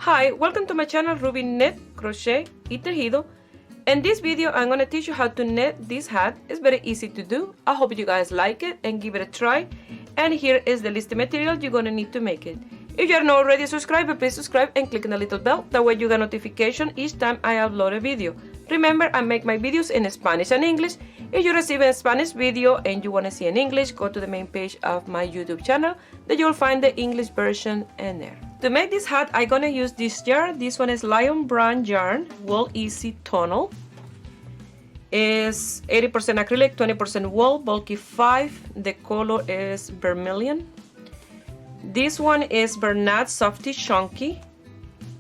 Hi, welcome to my channel Ruby Knit, Crochet y Tejido. In this video I'm going to teach you how to knit this hat. It's very easy to do. I hope you guys like it and give it a try. And here is the list of material you're going to need to make it. If you are not already subscribed, please subscribe and click on the little bell. That way you get notification each time I upload a video. Remember, I make my videos in Spanish and English. If you receive a Spanish video and you want to see in English, go to the main page of my YouTube channel. There you'll find the English version in there. To make this hat, I'm gonna use this yarn. This one is Lion Brand yarn, Wool Easy Tonal. Is 80% acrylic, 20% wool, bulky 5. The color is vermilion. This one is Bernat Softy Chunky,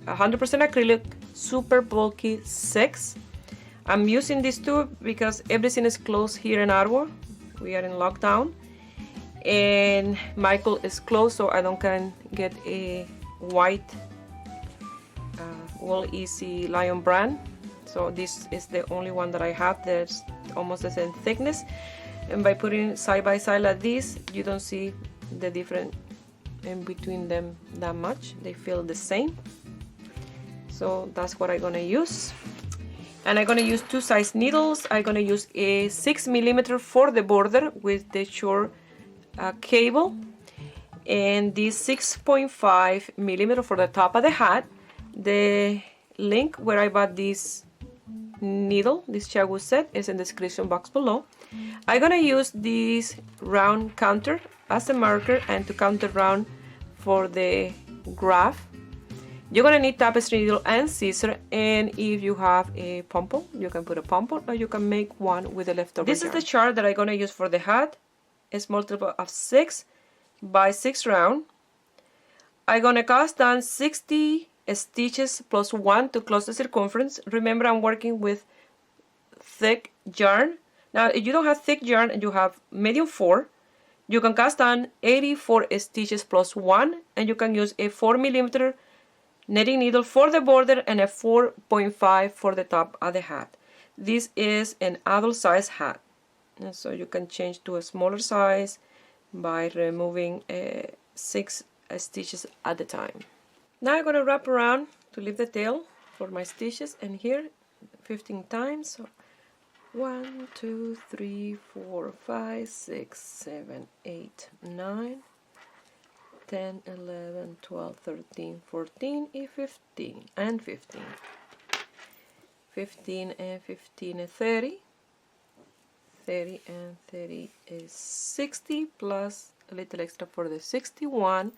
100% acrylic, super bulky 6. I'm using these two because everything is closed here in Ottawa. We are in lockdown. And Michael is closed, so I don't can get a white Wool Easy Lion brand. So this is the only one that I have that's almost the same thickness. And by putting side by side like this, you don't see the difference in between them that much. They feel the same. So that's what I'm gonna use. And I'm gonna use 2 size needles. I'm gonna use a 6mm for the border with the short cable, and this 6.5mm for the top of the hat. The link where I bought this needle, this Chagu set, is in the description box below. I'm gonna use this round counter as a marker and to counter round for the graph. You're gonna need tapestry needle and scissor, and if you have a pom-pom, you can put a pom-pom, or you can make one with the leftover yarn. This is the chart that I'm gonna use for the hat. It's multiple of 6 by 6 round. I'm gonna cast down 60 stitches plus 1 to close the circumference. Remember, I'm working with thick yarn. Now if you don't have thick yarn and you have medium 4, you can cast down 84 stitches plus 1, and you can use a 4mm knitting needle for the border and a 4.5 for the top of the hat. This is an adult size hat. And so you can change to a smaller size by removing 6 stitches at a time. Now I'm going to wrap around to leave the tail for my stitches, and here 15 times. So 1, 2, 3, 4, 5, 6, 7, 8, 9, 10, 11, 12, 13, 14, and 15. And 15. 15 and 15 and 30. 30 and 30 is 60, plus a little extra for the 61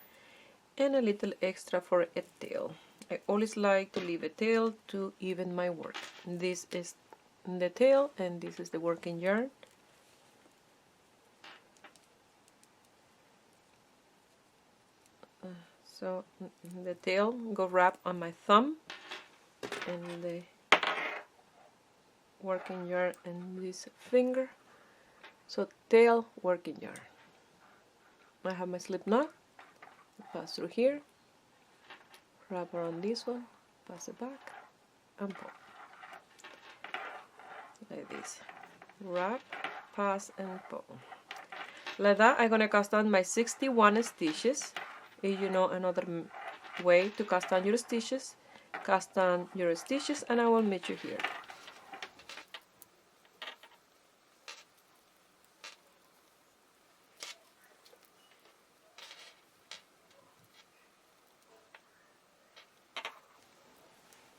and a little extra for a tail. I always like to leave a tail to even my work. This is the tail and this is the working yarn. So the tail go wrap on my thumb, and the working yarn and this finger. So tail, working yarn. I have my slip knot. Pass through here, wrap around this one, pass it back, and pull. Like this. Wrap, pass, and pull. Like that, I'm gonna cast on my 61 stitches. If you know another way to cast on your stitches, cast on your stitches, and I will meet you here.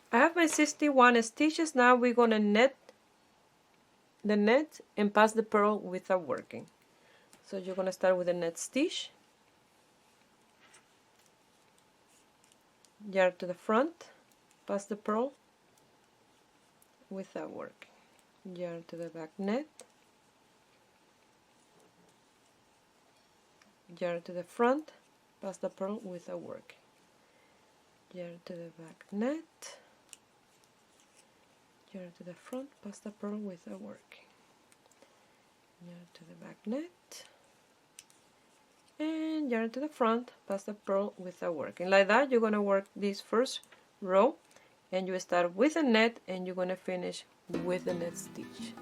I have my 61 stitches. Now we're gonna knit the net and pass the purl without working. So you're gonna start with a net stitch, yarn to the front, pass the purl without working, yarn to the back net, yarn to the front, pass the purl without working, yarn to the back net, yarn to the front, pass the purl without working, yarn to the back net, and yarn to the front, pass the purl without working. Like that, you're gonna work this first row, and you start with a net, and you're gonna finish with a net stitch.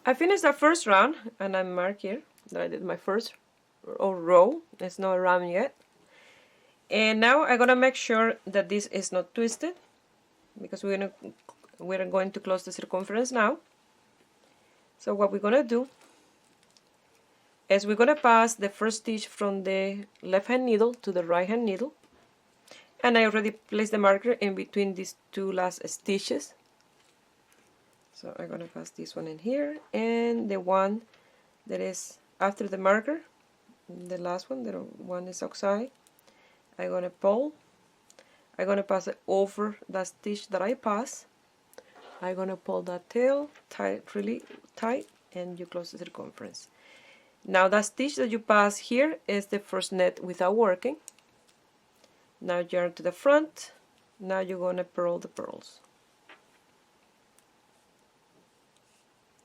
I finished the first round, and I mark here that I did my first row. It's not round yet. And now I'm gonna make sure that this is not twisted, because we're going to close the circumference now. So what we're gonna do is we're gonna pass the first stitch from the left hand needle to the right hand needle, and I already placed the marker in between these two last stitches. So I'm gonna pass this one in here, and the one that is after the marker, the last one, the one is outside, I'm gonna pull. I'm gonna pass it over that stitch that I pass. I'm gonna pull that tail tight, really tight, and you close the circumference. Now that stitch that you pass here is the first net without working. Now yarn to the front. Now you're gonna purl the pearls.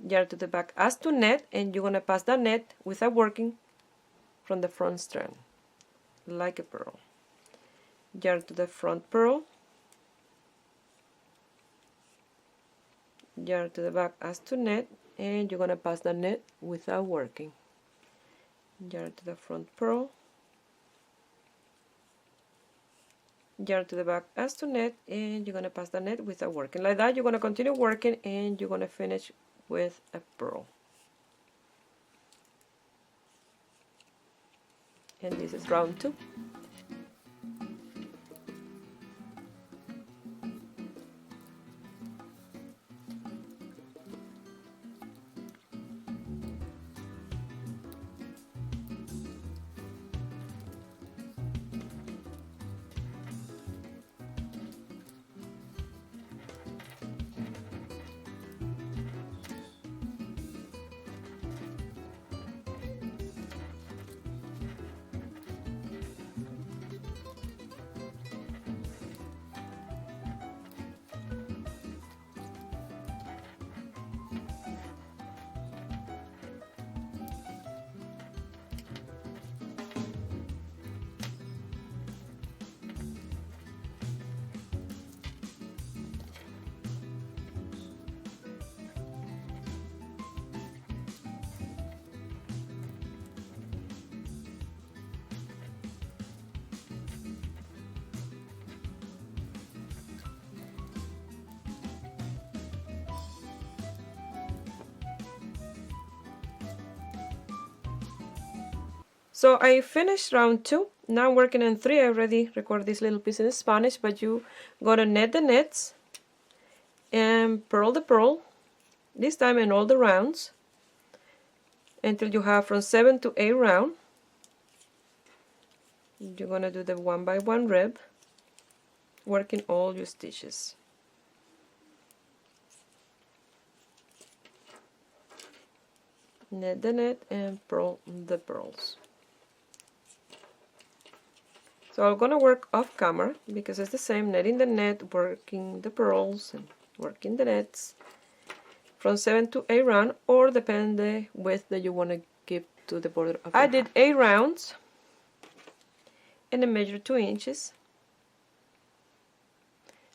Yarn to the back as to net, and you're gonna pass that net without working from the front strand, like a pearl. Yarn to the front purl. Yarn to the back as to net, and you're gonna pass the net without working. Yarn to the front purl. Yarn to the back as to net, and you're gonna pass the net without working. Like that, you're gonna continue working, and you're gonna finish with a pearl. And this is round 2. So I finished round 2. Now I'm working on 3. I already recorded this little piece in Spanish, but you gotta net the nets and purl the pearl, this time in all the rounds, until you have from 7 to 8 round. You're gonna do the 1 by 1 rib, working all your stitches. Net the net and purl the pearls. So I'm gonna work off camera because it's the same, netting the net, working the pearls, and working the nets from 7 to 8 round, or depend the width that you want to give to the border of. I did 8 rounds, and I measured 2 inches.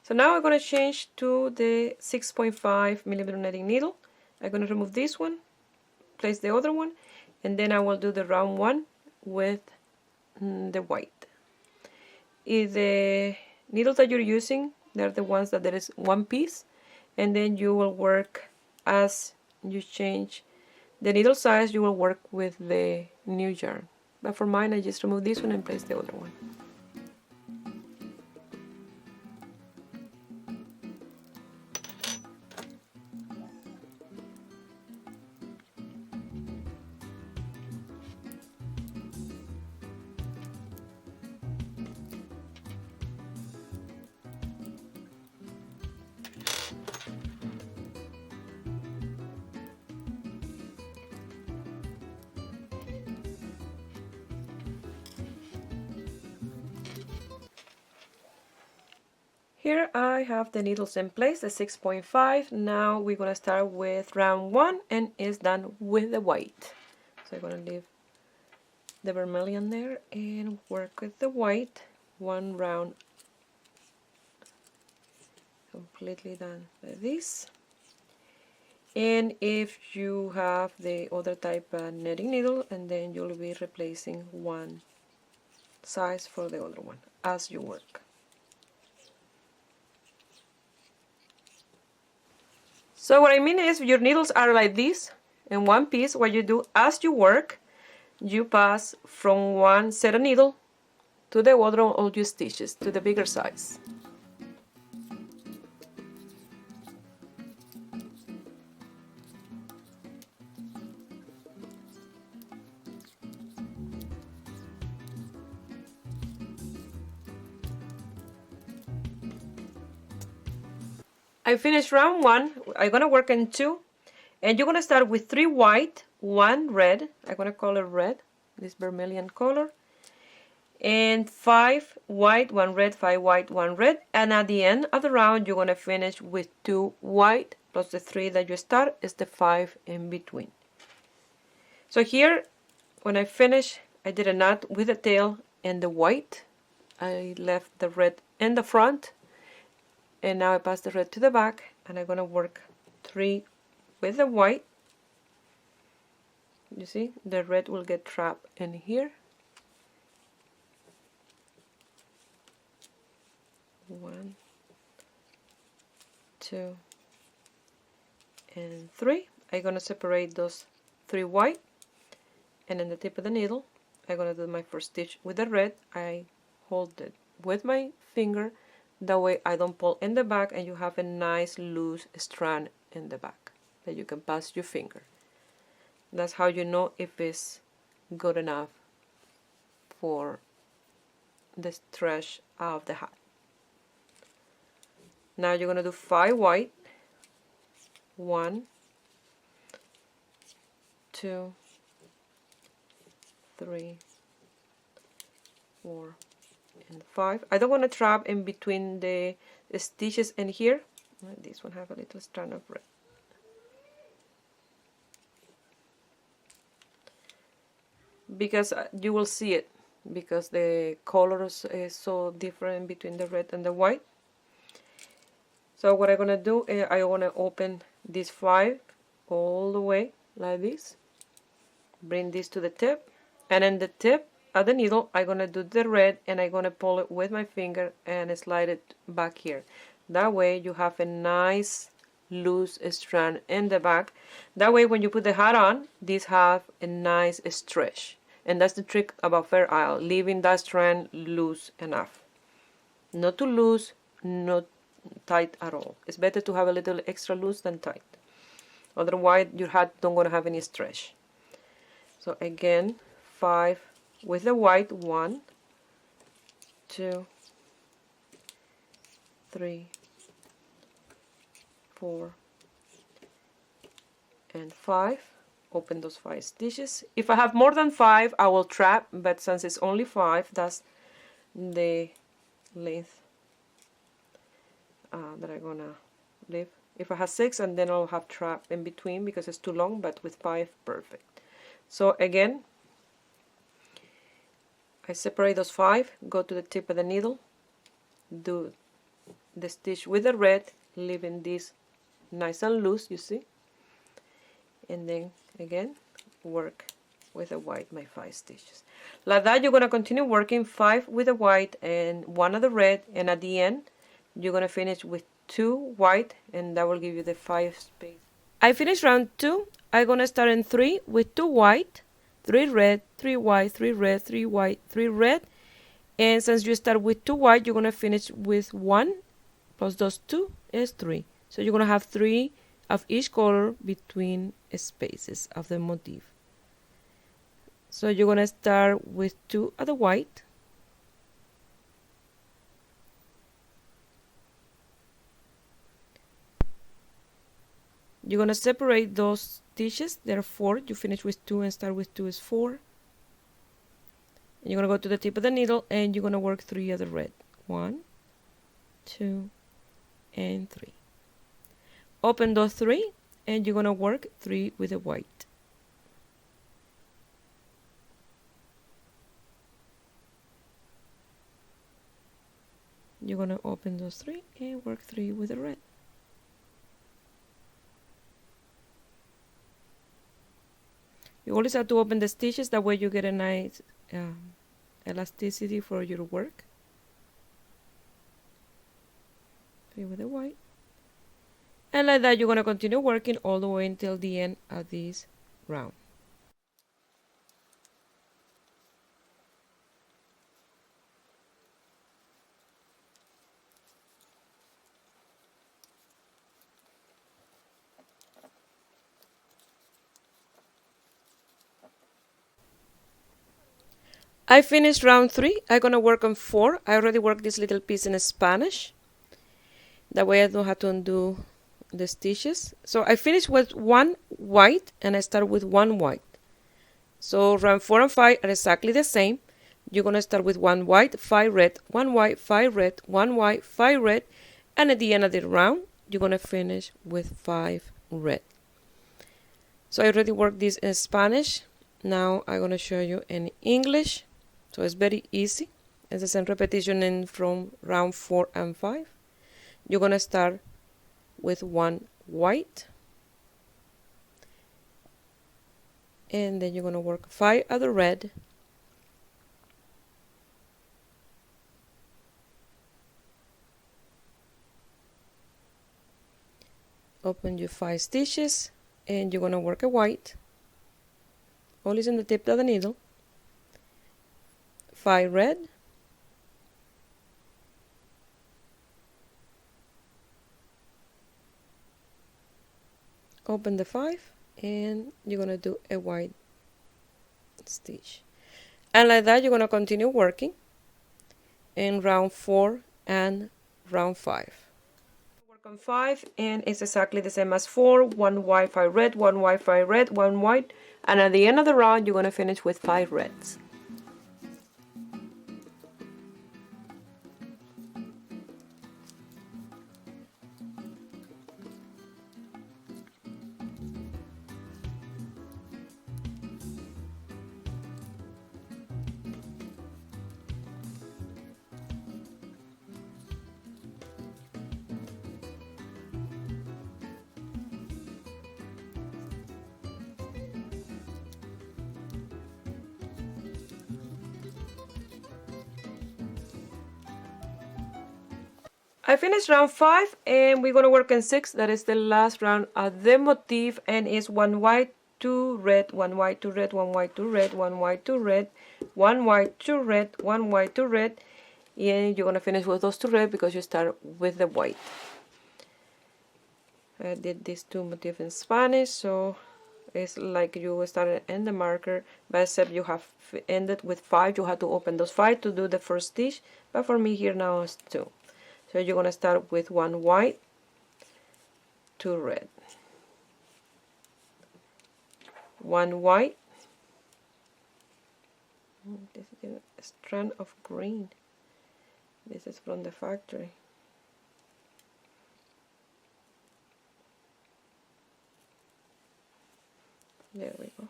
So now I'm gonna change to the 6.5 millimeter netting needle. I'm gonna remove this one, place the other one, and then I will do the round 1 with the white. If the needles that you're using, they're the ones that there is one piece, and then you will work as you change the needle size, you will work with the new yarn. But for mine, I just remove this one and place the other one. Here I have the needles in place, the 6.5. Now we're going to start with round 1, and it's done with the white. So I'm going to leave the vermilion there and work with the white. 1 round completely done like this. And if you have the other type netting needle, and then you'll be replacing one size for the other one as you work. So what I mean is, your needles are like this in one piece. What you do as you work, you pass from one set of needle to the other all your stitches to the bigger size. I finished round 1. I'm gonna work in 2, and you're gonna start with 3 white, 1 red. I'm gonna call it red, this vermilion color, and 5 white, 1 red, 5 white, 1 red, and at the end of the round you're gonna finish with 2 white plus the 3 that you start is the 5 in between. So here, when I finish, I did a knot with the tail and the white. I left the red in the front, and now I pass the red to the back, and I'm gonna work 3 with the white. You see, the red will get trapped in here. 1, 2, and 3. I'm gonna separate those 3 white, and in the tip of the needle I'm gonna do my first stitch with the red. I hold it with my finger, that way I don't pull in the back, and you have a nice loose strand in the back that you can pass your finger. That's how you know if it's good enough for the stretch of the hat. Now you're gonna do 5 white, 1, 2, 3, 4, and 5. I don't want to trap in between the stitches in here. This one have a little strand of red. Because you will see it, because the colors is so different between the red and the white. So what I'm gonna do is I wanna open this 5 all the way like this, bring this to the tip, and in the tip of the needle I'm gonna do the red, and I'm gonna pull it with my finger and slide it back here. That way you have a nice loose strand in the back. That way when you put the hat on, these have a nice stretch. And that's the trick about Fair Isle, leaving that strand loose enough. Not too loose, not tight at all. It's better to have a little extra loose than tight. Otherwise your hat don't gonna have any stretch. So again, 5 with the white, 1, 2, 3, 4, and 5. Open those 5 stitches. If I have more than 5, I will trap, but since it's only 5, that's the length that I'm gonna leave. If I have 6, and then I'll have trap in between because it's too long, but with 5, perfect. So again, I separate those 5, go to the tip of the needle, do the stitch with the red, leaving this nice and loose, you see, and then again work with the white my 5 stitches. Like that you're going to continue working 5 with the white and 1 of the red, and at the end you're going to finish with 2 white, and that will give you the 5 space. I finished round 2. I'm going to start in 3 with 2 white, 3 red, 3 white, 3 red, 3 white, 3 red, and since you start with 2 white you're going to finish with 1 plus those 2 is 3. So you're going to have 3 of each color between spaces of the motif. So you're going to start with 2 of the white, you're going to separate those stitches. There are 4. You finish with 2 and start with 2 is 4. And you're going to go to the tip of the needle and you're going to work 3 of the red. 1, 2, and 3. Open those 3 and you're going to work 3 with the white. You're going to open those 3 and work 3 with the red. You always have to open the stitches, that way you get a nice elasticity for your work. Okay, with the white. And like that, you're going to continue working all the way until the end of this round. I finished round 3. I'm going to work on 4. I already worked this little piece in Spanish. That way I don't have to undo the stitches. So I finished with 1 white and I start with 1 white. So round 4 and 5 are exactly the same. You're going to start with 1 white, 5 red, 1 white, 5 red, 1 white, 5 red, and at the end of the round you're going to finish with 5 red. So I already worked this in Spanish. Now I'm going to show you in English. So it's very easy. It's the same repetition in from round 4 and 5. You're going to start with 1 white. And then you're going to work 5 other red. Open your 5 stitches and you're going to work a white. Always in the tip of the needle. 5 red. Open the 5 and you're going to do a white stitch. And like that you're going to continue working in round 4 and round 5. Work on 5 and it's exactly the same as 4. 1 white, 5 red, 1 white, 5 red, 1 white, and at the end of the round you're going to finish with 5 reds. I finished round 5 and we're going to work in 6. That is the last round of the motif, and it's 1 white, 2 red, 1 white, 2 red, 1 white, 2 red, 1 white, 2 red, 1 white, 2 red, 1 white, 2 red, and you're going to finish with those 2 red because you start with the white. I did these 2 motifs in Spanish, so it's like you started in the marker, but except you have ended with 5. You have to open those 5 to do the first stitch, but for me here now it's 2. So you're going to start with 1 white, 2 red, 1 white, this is a strand of green, this is from the factory, there we go,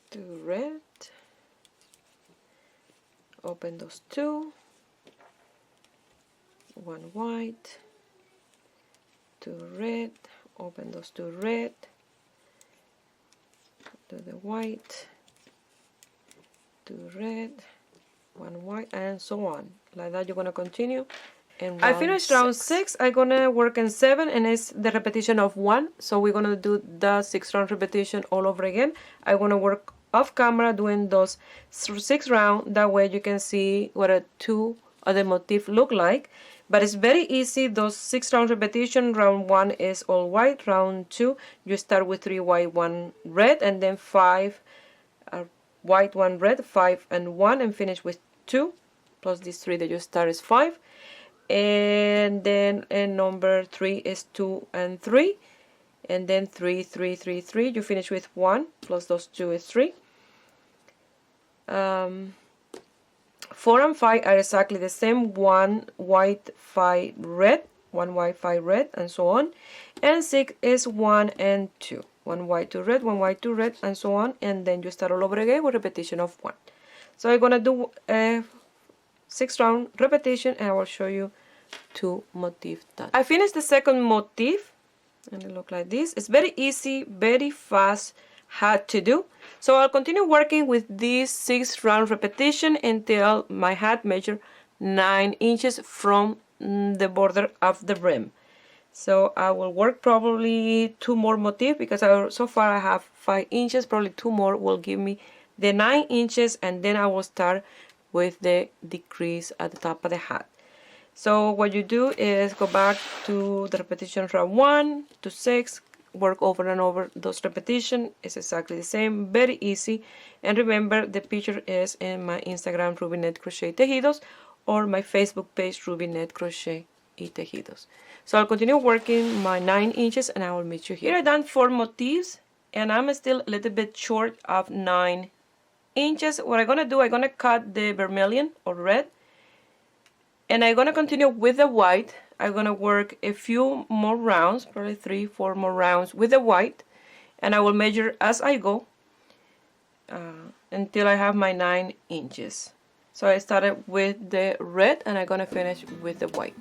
2 red, open those 2, 1 white, 2 red, open those 2 red, do the white, 2 red, 1 white, and so on. Like that you're going to continue. I finished round 6. I'm going to work in 7 and it's the repetition of 1. So we're going to do the 6 round repetition all over again. I'm going to work off camera doing those 6 rounds. That way you can see what a 2 of the motif look like. But it's very easy. Those 6 round repetition. Round 1 is all white. Round 2 you start with 3 white, 1 red, and then 5 white, 1 red, 5 and 1, and finish with 2 plus these 3 that you start is 5. And then number 3 is 2 and 3, and then 3, 3, 3, 3. You finish with 1 plus those 2 is 3. 4 and 5 are exactly the same. 1 white, 5 red, 1 white, 5 red, and so on. And 6 is 1 and 2. 1 white, 2 red, 1 white, 2 red, and so on. And then you start all over again with repetition of 1. So I'm gonna do a 6 round repetition and I will show you 2 motifs done. I finished the second motif and it look like this. It's very easy, very fast hat to do. So I'll continue working with this 6 round repetition until my hat measure 9 inches from the border of the brim. So I will work probably 2 more motifs because so far I have 5 inches. Probably 2 more will give me the 9 inches, and then I will start with the decrease at the top of the hat. So what you do is go back to the repetition round 1 to 6, work over and over those repetitions. It's exactly the same, very easy. And remember, the picture is in my Instagram, Ruby Net Crochet Tejidos, or my Facebook page, Ruby Net Crochet y Tejidos. So I'll continue working my 9 inches and I will meet you here. Here I've done 4 motifs and I'm still a little bit short of 9 inches. What I'm going to do, I'm going to cut the vermilion or red, and I'm going to continue with the white. I'm going to work a few more rounds, probably 3-4 more rounds with the white, and I will measure as I go until I have my 9 inches. So I started with the red and I'm going to finish with the white.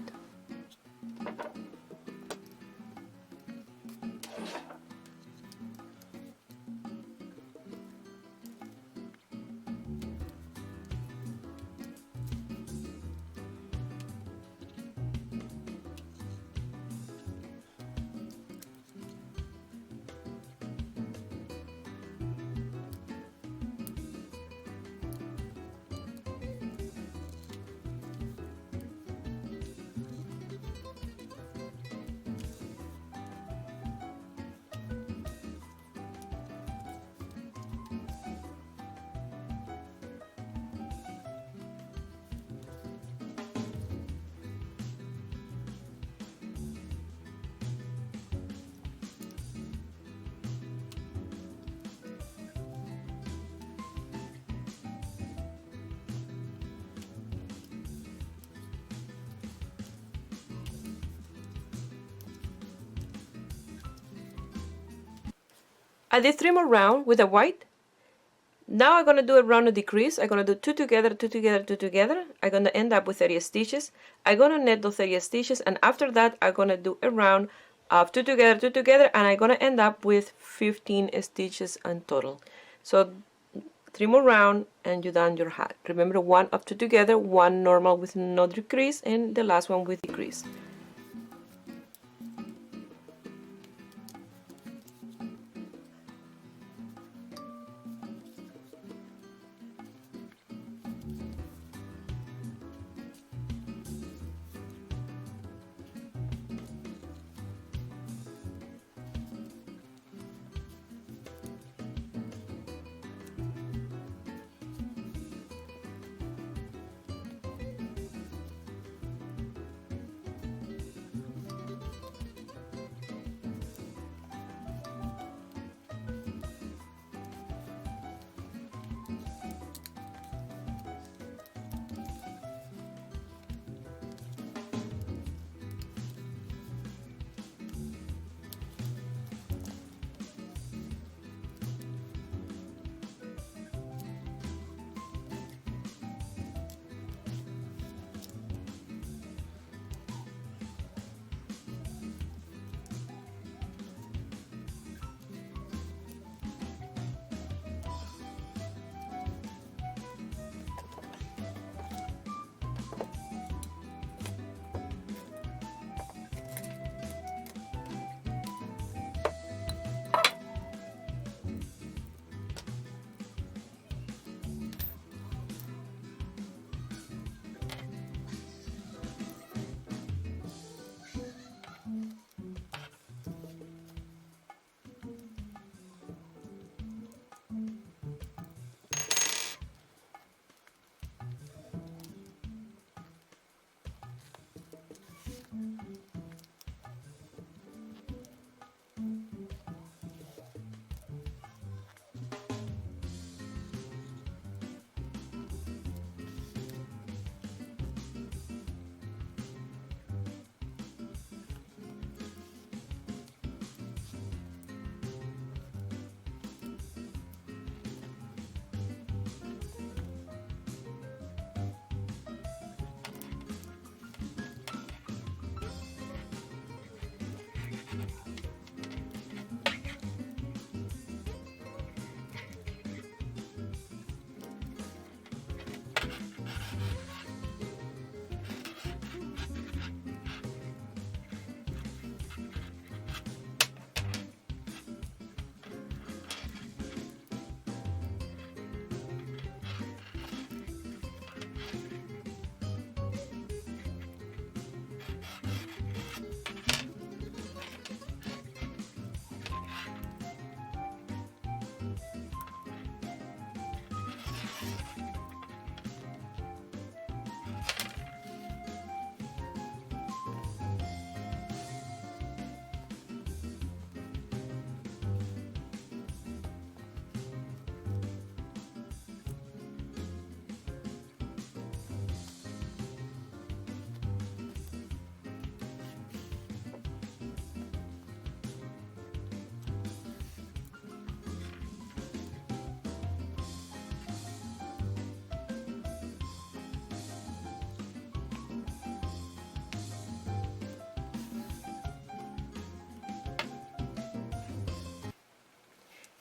I did 3 more rounds with the white. Now I'm going to do a round of decrease. I'm going to do 2 together, 2 together, 2 together. I'm going to end up with 30 stitches. I'm going to net those 30 stitches, and after that I'm going to do a round of 2 together, and I'm going to end up with 15 stitches in total. So 3 more rounds and you're done your hat. Remember, 1 of 2 together, 1 normal with no decrease, and the last one with decrease.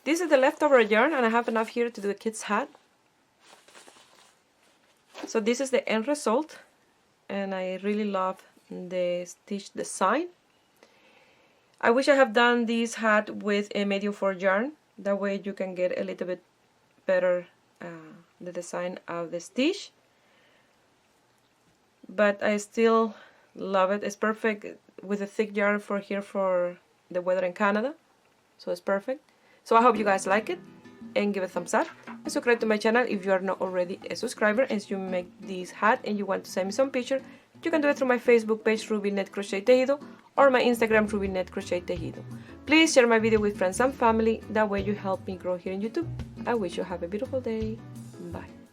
This is the leftover yarn, and I have enough here to do a kid's hat. So this is the end result, and I really love the stitch design. I wish I have done this hat with a medium 4 yarn. That way you can get a little bit better the design of the stitch. But I still love it. It's perfect with a thick yarn for here for the weather in Canada. So it's perfect. So I hope you guys like it, and give it a thumbs up. And subscribe to my channel if you are not already a subscriber. And if you make this hat and you want to send me some picture, you can do it through my Facebook page, Ruby Net Crochet Tejido, or my Instagram, Ruby Net Crochet Tejido. Please share my video with friends and family. That way you help me grow here on YouTube. I wish you have a beautiful day. Bye.